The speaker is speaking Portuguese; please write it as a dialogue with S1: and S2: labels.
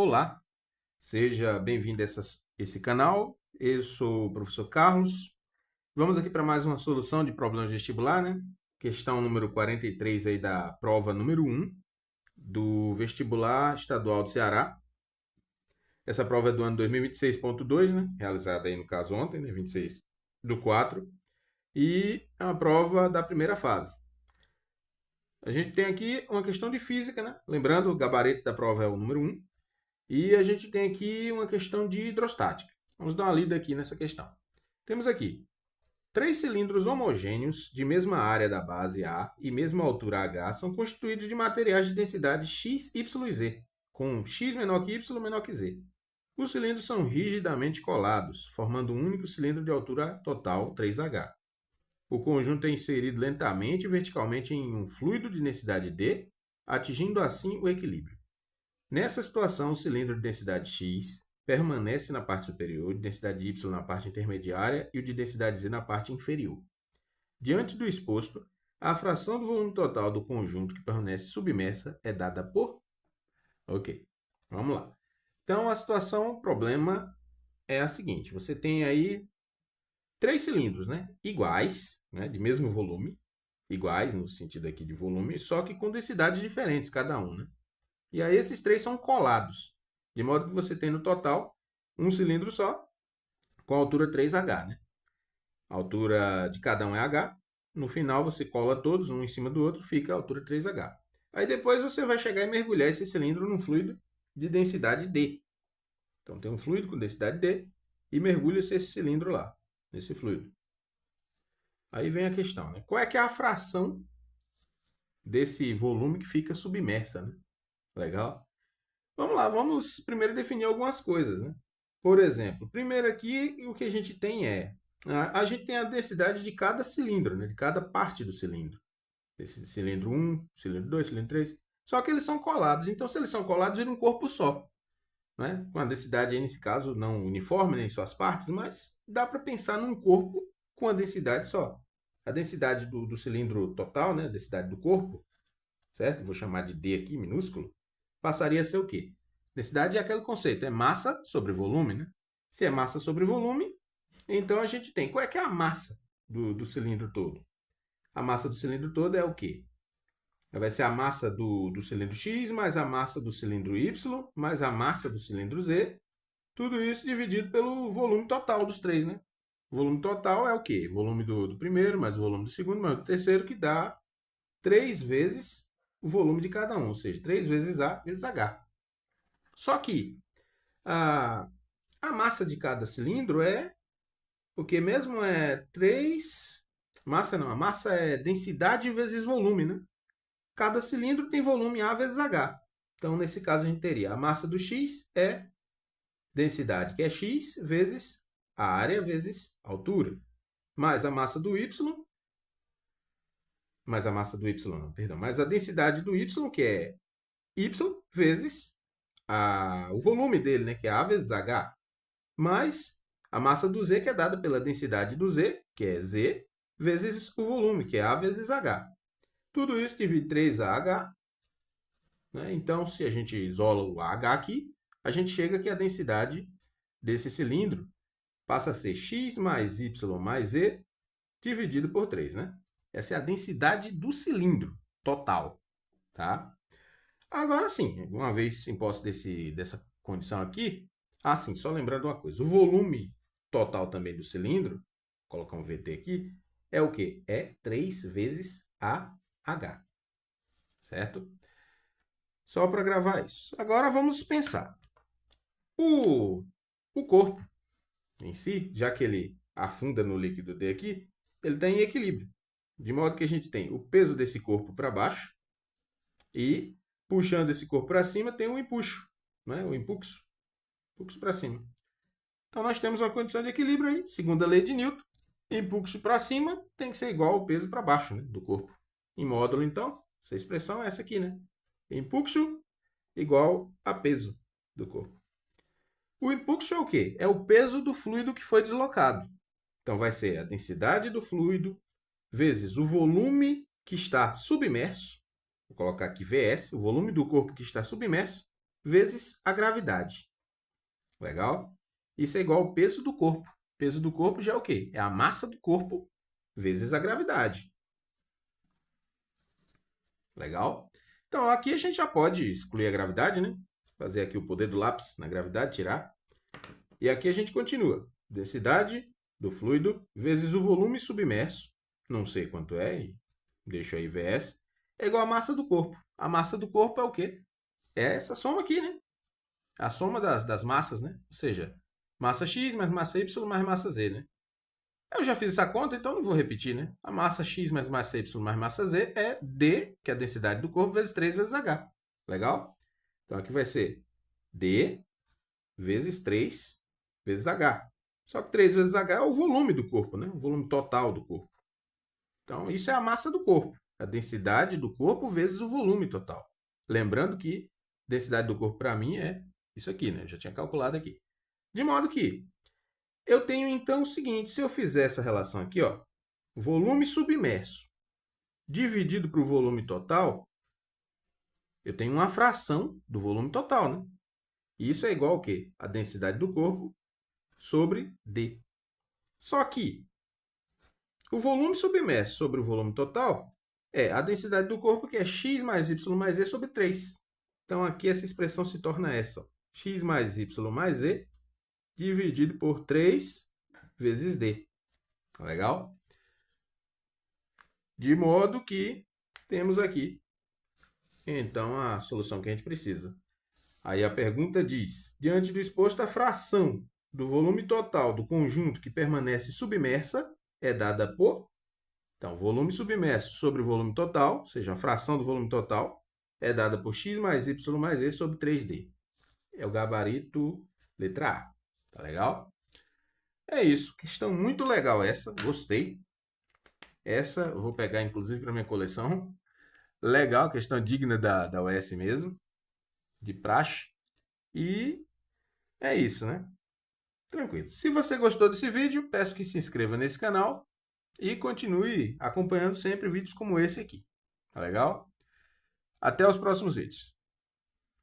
S1: Olá, seja bem-vindo a esse canal. Eu sou o professor Carlos. Vamos aqui para mais uma solução de problemas vestibular, né? Questão número 43 aí da prova número 1 do vestibular estadual do Ceará. Essa prova é do ano 2026.2, né? Realizada aí no caso ontem, né? 26/4. E é uma prova da primeira fase. A gente tem aqui uma questão de física, né? Lembrando, o gabarito da prova é o número 1. E a gente tem aqui uma questão de hidrostática. Vamos dar uma lida aqui nessa questão. Temos aqui 3 cilindros homogêneos de mesma área da base A e mesma altura H são constituídos de materiais de densidade X, Y e Z, com X menor que Y menor que Z. Os cilindros são rigidamente colados, formando um único cilindro de altura total 3H. O conjunto é inserido lentamente e verticalmente em um fluido de densidade D, atingindo assim o equilíbrio. Nessa situação, o cilindro de densidade X permanece na parte superior, de densidade Y na parte intermediária e o de densidade Z na parte inferior. Diante do exposto, a fração do volume total do conjunto que permanece submersa é dada por... Ok, vamos lá. Então, a situação, o problema é a seguinte. Você tem aí 3 cilindros, né? Iguais, né? De mesmo volume. Iguais no sentido aqui de volume, só que com densidades diferentes cada um, né? E aí esses 3 são colados, de modo que você tem no total um cilindro só, com a altura 3H, né? A altura de cada um é H. No final você cola todos, um em cima do outro, fica a altura 3H. Aí depois você vai chegar e mergulhar esse cilindro num fluido de densidade D. Então tem um fluido com densidade D e mergulha-se esse cilindro lá, nesse fluido. Aí vem a questão, né? Qual é que é a fração desse volume que fica submersa, né? Legal? Vamos lá, vamos primeiro definir algumas coisas, né? Por exemplo, primeiro aqui o que a gente tem é a gente tem a densidade de cada cilindro, né? De cada parte do cilindro. Esse cilindro 1, cilindro 2, cilindro 3. Só que eles são colados, então se eles são colados, vira um corpo só, né? Com a densidade aí, nesse caso, não uniforme né, em suas partes, mas dá para pensar num corpo com a densidade só. A densidade do cilindro total, né? A densidade do corpo, certo? Vou chamar de D aqui, minúsculo, passaria a ser o quê? Densidade é aquele conceito, é massa sobre volume, né? Se é massa sobre volume, então a gente tem. Qual é que é a massa do cilindro todo? A massa do cilindro todo é o quê? Vai ser a massa do cilindro X mais a massa do cilindro Y mais a massa do cilindro Z. Tudo isso dividido pelo volume total dos 3, né? O volume total é o quê? O volume do primeiro mais o volume do segundo mais o do terceiro, que dá 3 vezes o volume de cada um, ou seja, 3 vezes A vezes H. Só que a massa de cada cilindro é o que mesmo? É 3... Massa não, a massa é densidade vezes volume, né? Cada cilindro tem volume A vezes H. Então, nesse caso, a gente teria a massa do X é densidade, que é X, vezes a área vezes a altura. Mais a massa do Y, mais a massa do Y, não, perdão, mais a densidade do Y, que é Y, vezes o volume dele, né, que é A vezes H, mais a massa do Z, que é dada pela densidade do Z, que é Z, vezes o volume, que é A vezes H. Tudo isso divide 3AH. Né? Então, se a gente isola o AH aqui, a gente chega que a densidade desse cilindro passa a ser X mais Y mais Z dividido por 3. Né? Essa é a densidade do cilindro total. Tá? Agora sim, uma vez em posse dessa condição aqui, assim, só lembrando uma coisa, o volume total também do cilindro, vou colocar um VT aqui, é o quê? É 3 vezes AH, certo? Só para gravar isso. Agora vamos pensar. O corpo em si, já que ele afunda no líquido D aqui, ele está em equilíbrio. De modo que a gente tem o peso desse corpo para baixo e, puxando esse corpo para cima, tem um empuxo, né? O impulso para cima. Então, nós temos uma condição de equilíbrio aí, segundo a lei de Newton. Impulso para cima tem que ser igual ao peso para baixo, né, do corpo. Em módulo, então, essa expressão é essa aqui, né? Impulso igual a peso do corpo. O impulso é o quê? É o peso do fluido que foi deslocado. Então, vai ser a densidade do fluido vezes o volume que está submerso. Vou colocar aqui VS, o volume do corpo que está submerso, vezes a gravidade. Legal? Isso é igual ao peso do corpo. O peso do corpo já é o quê? É a massa do corpo vezes a gravidade. Legal? Então, aqui a gente já pode excluir a gravidade, né? Fazer aqui o poder do lápis na gravidade, tirar. E aqui a gente continua. Densidade do fluido vezes o volume submerso, não sei quanto é, e deixo aí VS, é igual à massa do corpo. A massa do corpo é o quê? É essa soma aqui, né? A soma das massas, né? Ou seja, massa X mais massa Y mais massa Z, né? Eu já fiz essa conta, então não vou repetir, né? A massa X mais massa Y mais massa Z é D, que é a densidade do corpo, vezes 3 vezes H. Legal? Então aqui vai ser D vezes 3 vezes H. Só que 3 vezes H é o volume do corpo, né? O volume total do corpo. Então, isso é a massa do corpo. A densidade do corpo vezes o volume total. Lembrando que densidade do corpo para mim é isso aqui, né? Eu já tinha calculado aqui. De modo que eu tenho então o seguinte, se eu fizer essa relação aqui, ó, volume submerso dividido para o volume total, eu tenho uma fração do volume total, né? E isso é igual ao quê? A densidade do corpo sobre D. Só que o volume submerso sobre o volume total é a densidade do corpo, que é x mais y mais e sobre 3. Então, aqui essa expressão se torna essa, ó, x mais y mais e dividido por 3 vezes d. Legal? De modo que temos aqui, então, a solução que a gente precisa. Aí a pergunta diz, diante do exposto, a fração do volume total do conjunto que permanece submersa é dada por... Então, volume submerso sobre o volume total, ou seja, a fração do volume total, é dada por x mais y mais e sobre 3D. É o gabarito letra A. Tá legal? É isso. Questão muito legal essa. Gostei. Essa eu vou pegar, inclusive, para minha coleção. Legal, questão digna da UES mesmo. De praxe. E é isso, né? Tranquilo. Se você gostou desse vídeo, peço que se inscreva nesse canal e continue acompanhando sempre vídeos como esse aqui. Tá legal? Até os próximos vídeos.